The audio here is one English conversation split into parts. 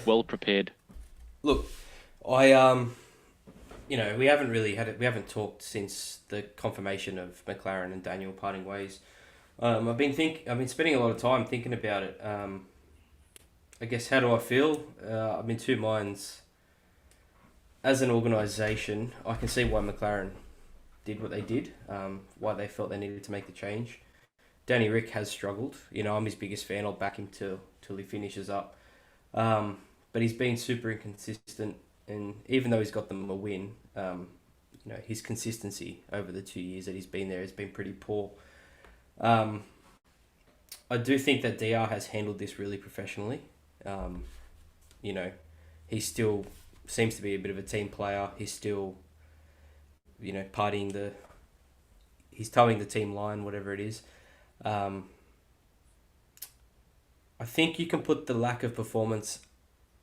well prepared. Look, we haven't really we haven't talked since the confirmation of McLaren and Daniel parting ways. I've been spending a lot of time thinking about it. I guess how do I feel? I'm in two minds. As an organisation, I can see why McLaren did what they did. Why they felt they needed to make the change. Danny Rick has struggled. I'm his biggest fan. I'll back him till he finishes up. But he's been super inconsistent, and even though he's got them a win, his consistency over the 2 years that he's been there has been pretty poor. Um, I do think that DR has handled this really professionally. Um, you know, he still seems to be a bit of a team player. He's still, partying he's towing the team line, whatever it is. Um, I think you can put the lack of performance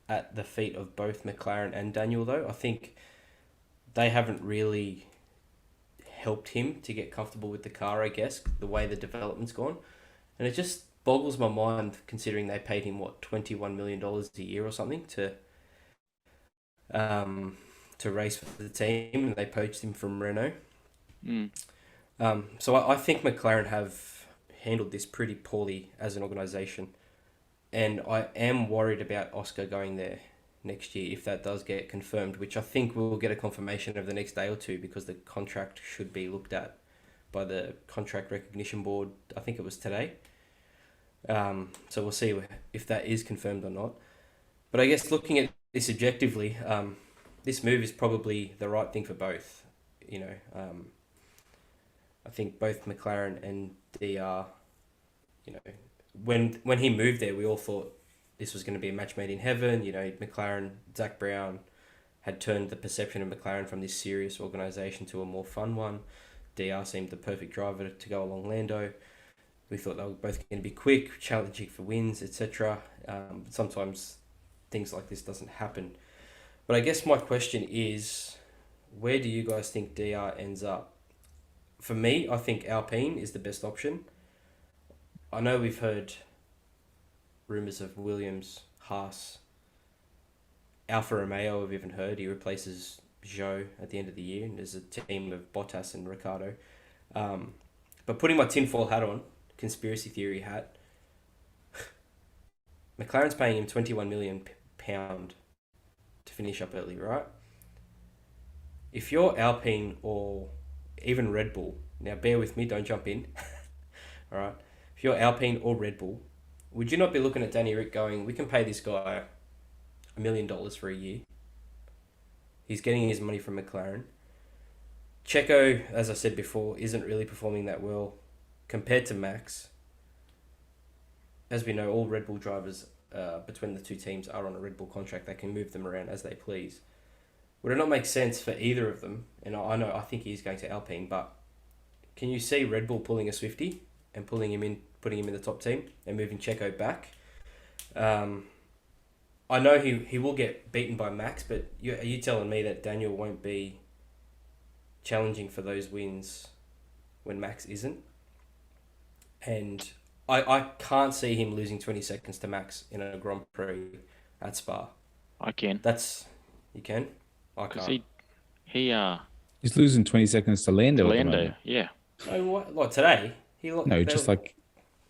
at the feet of both McLaren and Daniel, though. I think they haven't really helped him to get comfortable with the car, I guess, the way the development's gone. And it just boggles my mind considering they paid him, what, $21 million a year or something to race for the team, and they poached him from Renault. Mm. So I think McLaren have handled this pretty poorly as an organisation. And I am worried about Oscar going there next year if that does get confirmed, which I think we'll get a confirmation over the next day or two because the contract should be looked at by the contract recognition board. I think it was today. So we'll see if that is confirmed or not. But I guess looking at this objectively, this move is probably the right thing for both. I think both McLaren and DR, when he moved there, we all thought this was going to be a match made in heaven. McLaren, Zach Brown had turned the perception of McLaren from this serious organisation to a more fun one. DR seemed the perfect driver to go along Lando. We thought they were both going to be quick, challenging for wins, etc. But sometimes things like this doesn't happen. But I guess my question is, where do you guys think DR ends up? For me, I think Alpine is the best option. I know we've heard rumours of Williams, Haas, Alfa Romeo. I've even heard he replaces Zhou at the end of the year, and there's a team of Bottas and Ricardo. But putting my tinfoil hat on, conspiracy theory hat, McLaren's paying him £21 million to finish up early, right? If you're Alpine or even Red Bull, now bear with me, don't jump in, all right? If you're Alpine or Red Bull, would you not be looking at Danny Rick going, we can pay this guy $1 million for a year? He's getting his money from McLaren. Checo, as I said before, isn't really performing that well compared to Max. As we know, all Red Bull drivers between the two teams are on a Red Bull contract. They can move them around as they please. Would it not make sense for either of them? And I think he's going to Alpine, but can you see Red Bull pulling a Swifty and putting him in the top team and moving Checo back? I know he will get beaten by Max, but are you telling me that Daniel won't be challenging for those wins when Max isn't? And I can't see him losing 20 seconds to Max in a Grand Prix at Spa. I can. You can? I Because can't. He's losing 20 seconds to Lando. At the Lando, moment. yeah. No, what today? No, just like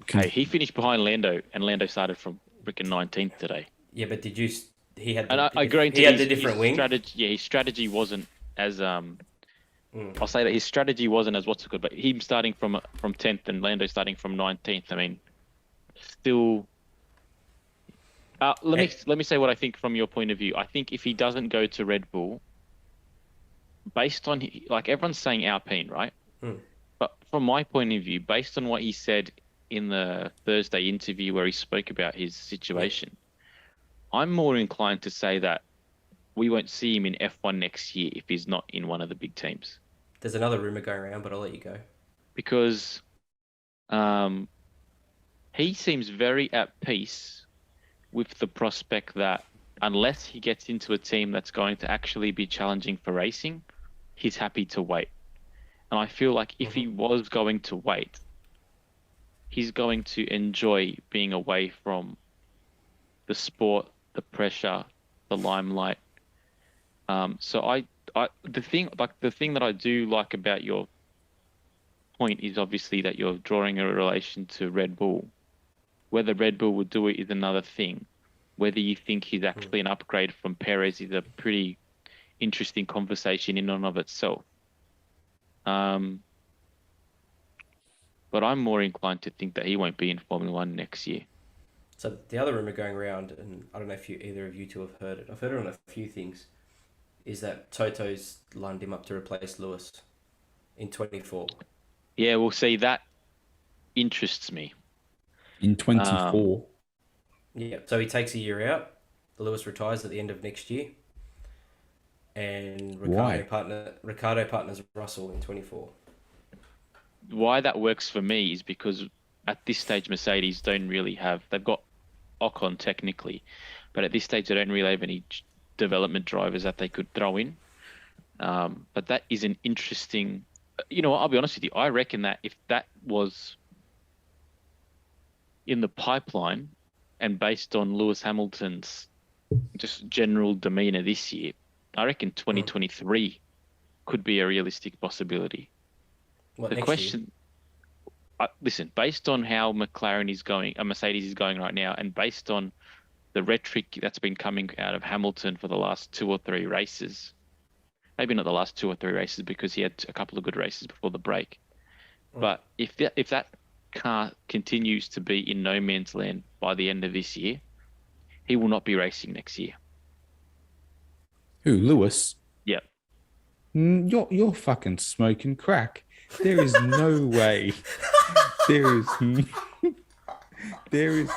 Hey, he finished behind Lando, and Lando started from freaking 19th today. Yeah, but did you? He had. And I agree. He had the different wing. His strategy wasn't as I'll say that his strategy wasn't as what's it called, but him starting from 10th and Lando starting from 19th. I mean, still. Let me say what I think from your point of view. I think if he doesn't go to Red Bull, based on like everyone's saying Alpine, right? But from my point of view, based on what he said in the Thursday interview where he spoke about his situation, I'm more inclined to say that we won't see him in F1 next year if he's not in one of the big teams. There's another rumor going around, but I'll let you go. Because he seems very at peace with the prospect that unless he gets into a team that's going to actually be challenging for racing, he's happy to wait. And I feel like if he was going to wait, he's going to enjoy being away from the sport, the pressure, the limelight. So the thing that I do like about your point is obviously that you're drawing a relation to Red Bull. Whether Red Bull would do it is another thing. Whether you think he's actually an upgrade from Perez is a pretty interesting conversation in and of itself. But I'm more inclined to think that he won't be in Formula One next year. So the other rumor going around, and I don't know if either of you two have heard it. I've heard it on a few things. Is that Toto's lined him up to replace Lewis in 24? Yeah, we'll see. That interests me. In 24. Yeah, so he takes a year out. Lewis retires at the end of next year, and Ricardo partners Russell in 24. Why that works for me is because at this stage Mercedes don't really have. They've got Ocon technically, but at this stage they don't really have any development drivers that they could throw in. But that is an interesting. You know, I'll be honest with you. I reckon that if that was in the pipeline and based on Lewis Hamilton's just general demeanor this year, I reckon 2023 could be a realistic possibility. The question, listen, based on how McLaren is going, Mercedes is going right now, and based on the rhetoric that's been coming out of Hamilton for the last 2 or 3 races, maybe not the last 2 or 3 races because he had a couple of good races before the break. But if that car continues to be in no man's land by the end of this year, he will not be racing next year. Who, Lewis? Yeah. You're fucking smoking crack. There is no way. There is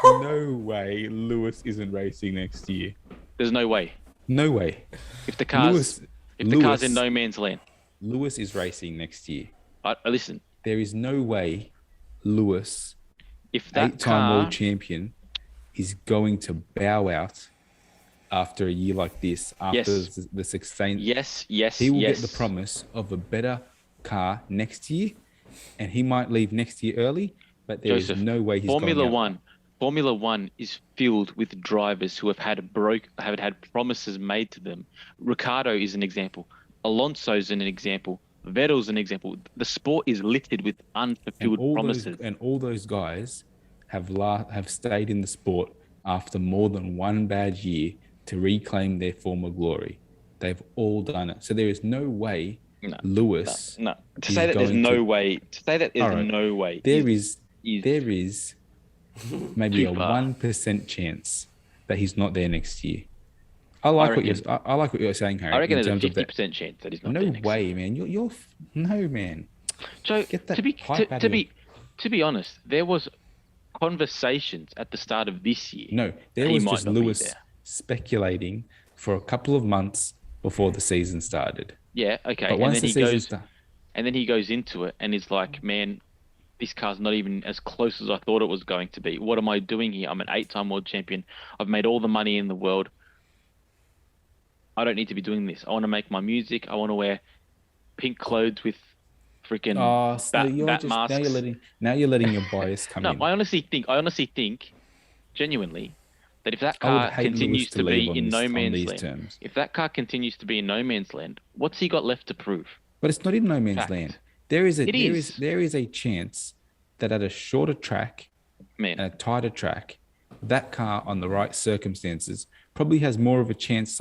no way Lewis isn't racing next year. There's no way. No way. If the car's in no man's land, Lewis is racing next year. Listen. There is no way Lewis, if that 8-time world champion, is going to bow out after a year like this. After the 16th. Yes. He will get the promise of a better car next year, and he might leave next year early, but there is no way he's Formula going out. Formula One is filled with drivers who have had promises made to them. Ricardo is an example. Alonso's an example. Vettel's an example. The sport is littered with unfulfilled promises. And all those guys have stayed in the sport after more than one bad year to reclaim their former glory. They've all done it. So there is no way Lewis. No. To say that there's no way. To say that there's no way. There is maybe a 1% chance that he's not there next year. I like what you're saying, Harry. I reckon there's a 50% chance that he's not there next year. Man. You're no man. So to be honest, there was conversations at the start of this year. No, there was just Lewis speculating for a couple of months before the season started. Yeah, okay. But once and then he goes into it and is like, man, this car's not even as close as I thought it was going to be. What am I doing here? I'm an 8-time world champion. I've made all the money in the world. I don't need to be doing this. I want to make my music. I want to wear pink clothes with freaking bat masks. Now you're letting your bias come in. No, I honestly think, genuinely, that if that car continues to be in no man's land, what's he got left to prove? But it's not in no man's land. There is a chance that at a shorter track, and a tighter track, that car on the right circumstances probably has more of a chance,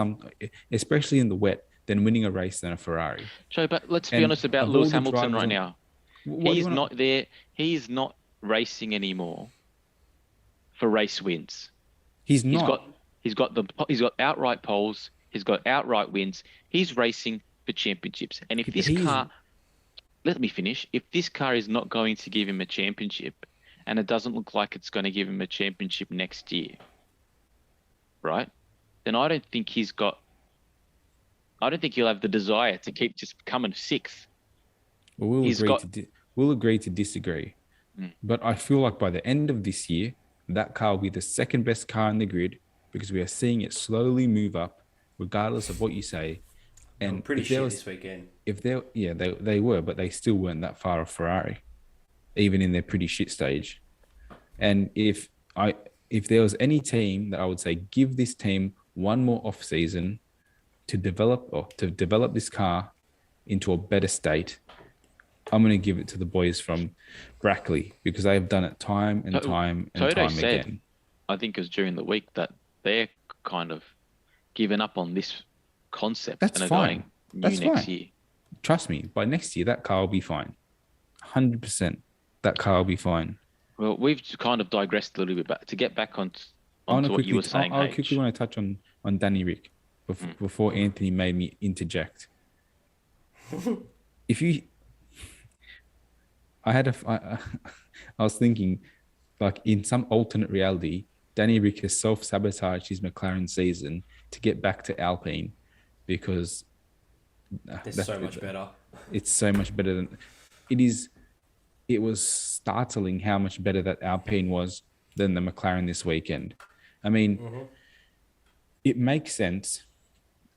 especially in the wet, than winning a race than a Ferrari. Joe, but let's be honest about Lewis Hamilton right now. He's not there. He's not racing anymore for race wins. He's not. He's got outright poles. He's got outright wins. He's racing for championships. And if this car, let me finish. If this car is not going to give him a championship, and it doesn't look like it's going to give him a championship next year, right? Then I don't think he'll have the desire to keep just coming 6th. Well, we'll agree to disagree. But I feel like by the end of this year, that car will be the second best car in the grid because we are seeing it slowly move up, regardless of what you say. And pretty shit this weekend. They were, but they still weren't that far off Ferrari, even in their pretty shit stage. And if if there was any team that I would say give this team one more off season to develop this car into a better state, I'm going to give it to the boys from Brackley, because they have done it time and time again. I think it was during the week that they're kind of given up on this concept. That's fine. That's fine. Year. Trust me, by next year, that car will be fine. 100%. That car will be fine. Well, we've kind of digressed a little bit, but to get back on what you were saying, I quickly want to touch on Danny Rick before Anthony made me interject. I was thinking, like, in some alternate reality, Danny Rick has self-sabotaged his McLaren season to get back to Alpine, because it's so much better. It's so much better than it is. It was startling how much better that Alpine was than the McLaren this weekend. I mean, It makes sense.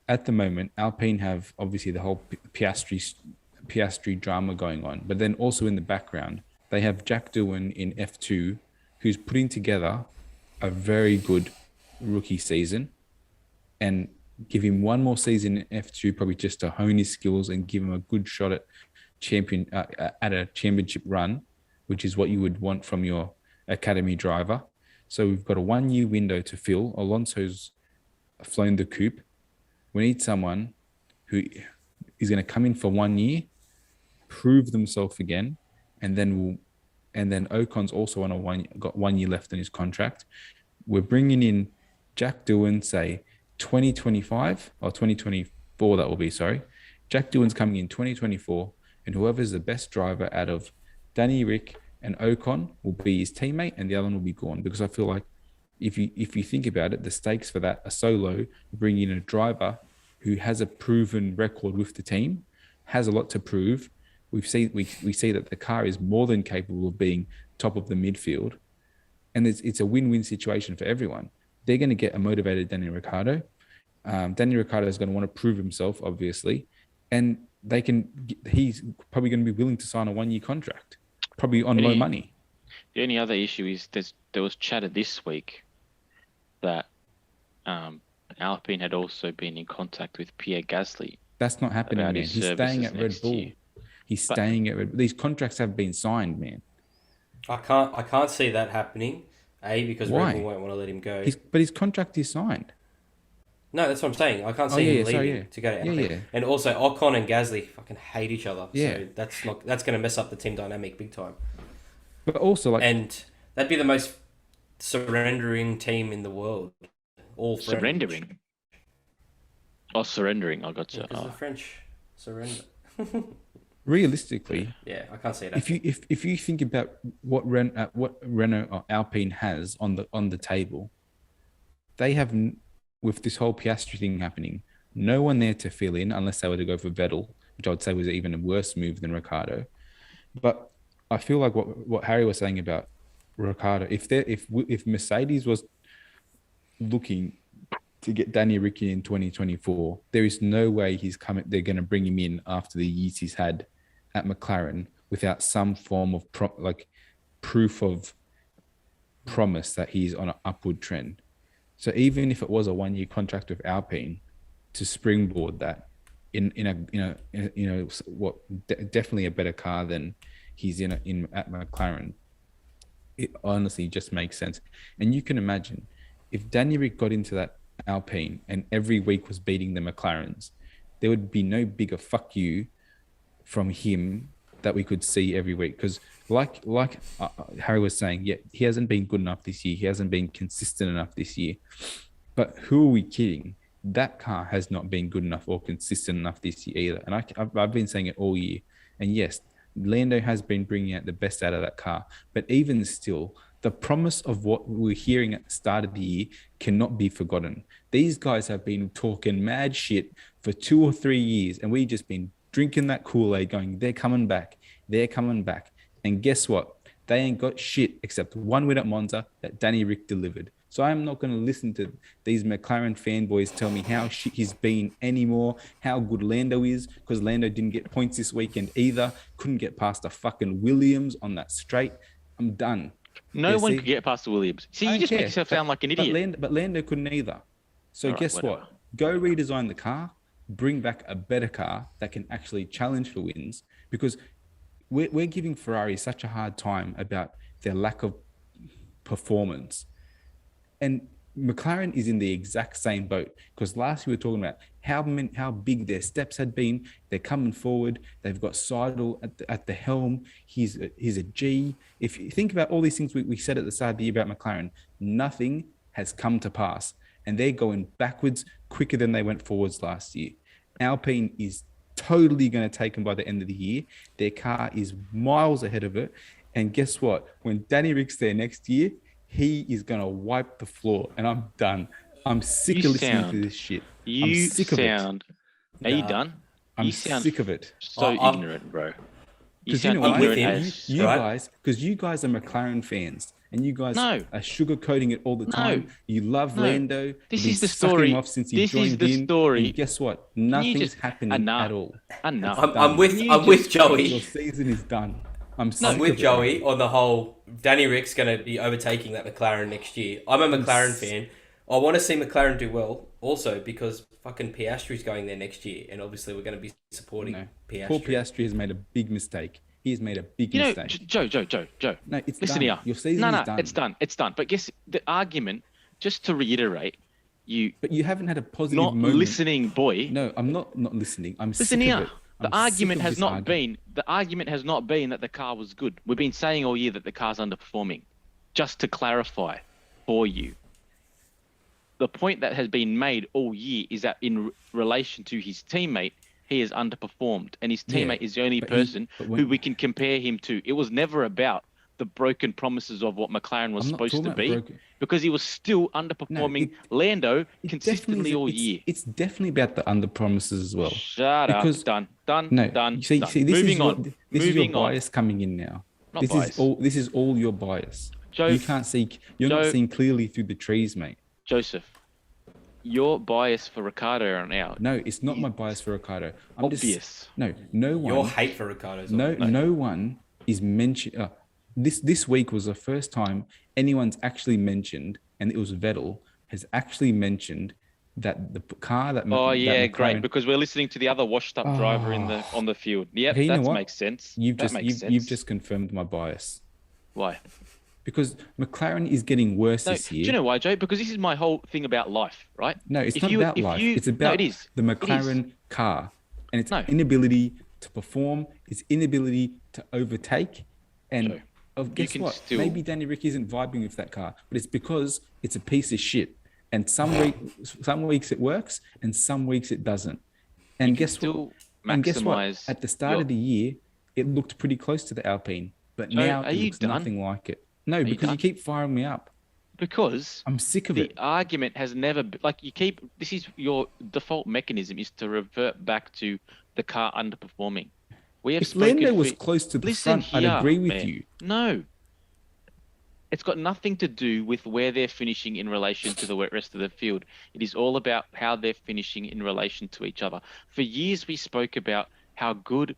At the moment, Alpine have obviously the whole Piastri drama going on, but then also in the background, they have Jack Doohan in F2, who's putting together a very good rookie season, and give him one more season in F2, probably just to hone his skills and give him a good shot at a championship run, which is what you would want from your academy driver. So we've got a 1 year window to fill. Alonso's flown the coop. We need someone who is going to come in for 1 year, prove themselves again, and then Ocon's also got 1 year left in his contract. We're bringing in Jack Doohan, say 2025 or 2024. That will be, sorry. Jack Doohan's coming in 2024, and whoever's the best driver out of Danny Rick and Ocon will be his teammate, and the other one will be gone. Because I feel like if you think about it, the stakes for that are so low. Bringing in a driver who has a proven record with the team, has a lot to prove. We see that the car is more than capable of being top of the midfield, and it's a win-win situation for everyone. They're going to get a motivated Daniel Ricciardo. Daniel Ricciardo is going to want to prove himself, obviously, and he's probably going to be willing to sign a 1 year contract, probably on low money. The only other issue is there was chatter this week that Alpine had also been in contact with Pierre Gasly. That's not happening, man. He's staying at Red Bull. Staying at Red Bull. These contracts have been signed, man. I can't see that happening. Because Red Bull won't want to let him go. But his contract is signed. No, that's what I'm saying. I can't see him leaving to go to Alpine. Yeah. And also, Ocon and Gasly fucking hate each other. Yeah. So that's going to mess up the team dynamic big time. But also, and that'd be the most surrendering team in the world. All French. Surrendering. Oh, surrendering. I got you. Because the French surrender. Realistically, I can't see that. If you think about what Renault or Alpine has on the table, they have, with this whole Piastri thing happening, no one there to fill in unless they were to go for Vettel, which I would say was even a worse move than Ricciardo. But I feel like what Harry was saying about Ricciardo, if Mercedes was looking to get Danny Ricky in 2024, there is no way they're going to bring him in after the years he's had at McLaren without some form of proof of promise that he's on an upward trend. So even if it was a 1 year contract with Alpine to springboard that definitely a better car than he's in at McLaren, it honestly just makes sense. And you can imagine if Danny Rick got into that Alpine and every week was beating the McLarens, there would be no bigger fuck you from him that we could see every week. Because like Harry was saying, he hasn't been good enough this year. He hasn't been consistent enough this year. But who are we kidding? That car has not been good enough or consistent enough this year either. And I've been saying it all year. And yes, Lando has been bringing out the best out of that car. But even still, the promise of what we were hearing at the start of the year cannot be forgotten. These guys have been talking mad shit for 2 or 3 years, and we've just been drinking that Kool-Aid going, they're coming back. And guess what? They ain't got shit except one win at Monza that Danny Rick delivered. So I'm not going to listen to these McLaren fanboys tell me how shit he's been anymore, how good Lando is, because Lando didn't get points this weekend either. Couldn't get past a fucking Williams on that straight. I'm done. No one could get past the Williams. See, you just make yourself sound like an idiot. But Lando couldn't either. So guess what? Go redesign the car, bring back a better car that can actually challenge for wins, because we're giving Ferrari such a hard time about their lack of performance. And McLaren is in the exact same boat, because last year we were talking about how big their steps had been. They're coming forward. They've got Seidel at the helm. He's a G. If you think about all these things we said at the start of the year about McLaren, nothing has come to pass. And they're going backwards quicker than they went forwards last year. Alpine is totally going to take them by the end of the year. Their car is miles ahead of it. And guess what? When Danny Rick's there next year, he is going to wipe the floor. And I'm done. I'm sick of listening to this shit. I'm sick of it. Are you done? I'm sick of it. So ignorant, bro. Because you know why? Because you guys are McLaren fans. And you guys are sugarcoating it all the time. You love Lando. This is the story. Him off since he joined in. And guess what? Nothing's happening at all. Enough. I'm with Joey. Your season is done. I'm with Joey on the whole. Danny Rick's going to be overtaking that McLaren next year. I'm a McLaren fan. I want to see McLaren do well, also because fucking Piastri's going there next year, and obviously we're going to be supporting Piastri. Paul Piastri has made a big mistake. He's made a big mistake. Joe. No, it's listen done. here. Your season is done. It's done. But guess the argument, just to reiterate, But you haven't had a positive not moment. Listening, boy. No, I'm not listening. I'm listen sick here. of it. The argument has not been that the car was good. We've been saying all year that the car's underperforming. Just to clarify for you, the point that has been made all year is that in relation to his teammate, he has underperformed, and his teammate is the only person who we can compare him to. It was never about the broken promises of what McLaren was supposed to be, because he was still underperforming Lando consistently all year. It's definitely about the under promises as well. Shut up. Done. You see, this is your bias coming in now. This is all your bias. Joe, you're not seeing clearly through the trees, mate. Joseph, your bias for Ricciardo right now. No, it's not my bias for Ricciardo. Obvious. No one. Your hate for Ricciardo. No one is mentioned. This week was the first time anyone's actually mentioned, and it was Vettel has actually mentioned that the car that. That great, because we're listening to the other washed-up driver on the field. Yep, that makes sense. You've just confirmed my bias. Why? Because McLaren is getting worse this year. Do you know why, Joe? Because this is my whole thing about life, right? No, it's not about life. It's about the McLaren car and its inability to perform, its inability to overtake. And guess what? Maybe Danny Rick isn't vibing with that car, but it's because it's a piece of shit. And some weeks it works, and some weeks it doesn't. And guess what? At the start of the year, it looked pretty close to the Alpine, but now it looks nothing like it. No, because you keep firing me up. Because I'm sick of it. The argument has never been this is your default mechanism is to revert back to the car underperforming. If Lando was close to the front, I'd agree with you. No. It's got nothing to do with where they're finishing in relation to the rest of the field. It is all about how they're finishing in relation to each other. For years, we spoke about how good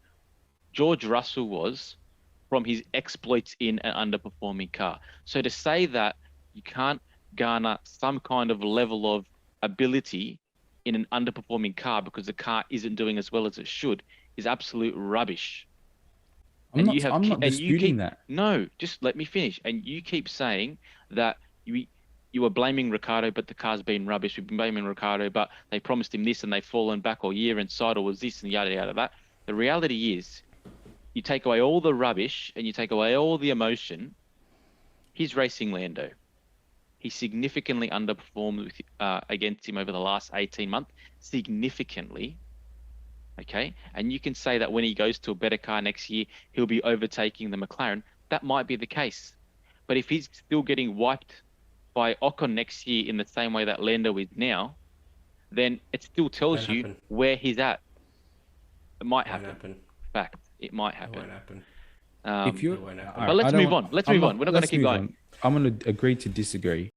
George Russell was from his exploits in an underperforming car. So to say that you can't garner some kind of level of ability in an underperforming car because the car isn't doing as well as it should is absolute rubbish. I'm not disputing that. No, just let me finish. And you keep saying that you were blaming Ricciardo, but the car's been rubbish. We've been blaming Ricciardo, but they promised him this and they've fallen back all year, and Seidel was this and yada yada that. The reality is, you take away all the rubbish and you take away all the emotion, he's racing Lando. He significantly underperformed against him over the last 18 months, significantly. Okay, and you can say that when he goes to a better car next year, he'll be overtaking the McLaren. That might be the case. But if he's still getting wiped by Ocon next year in the same way that Lando is now, then it still tells you where he's at. It might happen. Fact, it might happen. It won't happen. But let's move on. Let's move on. We're not going to keep going. I'm going to agree to disagree.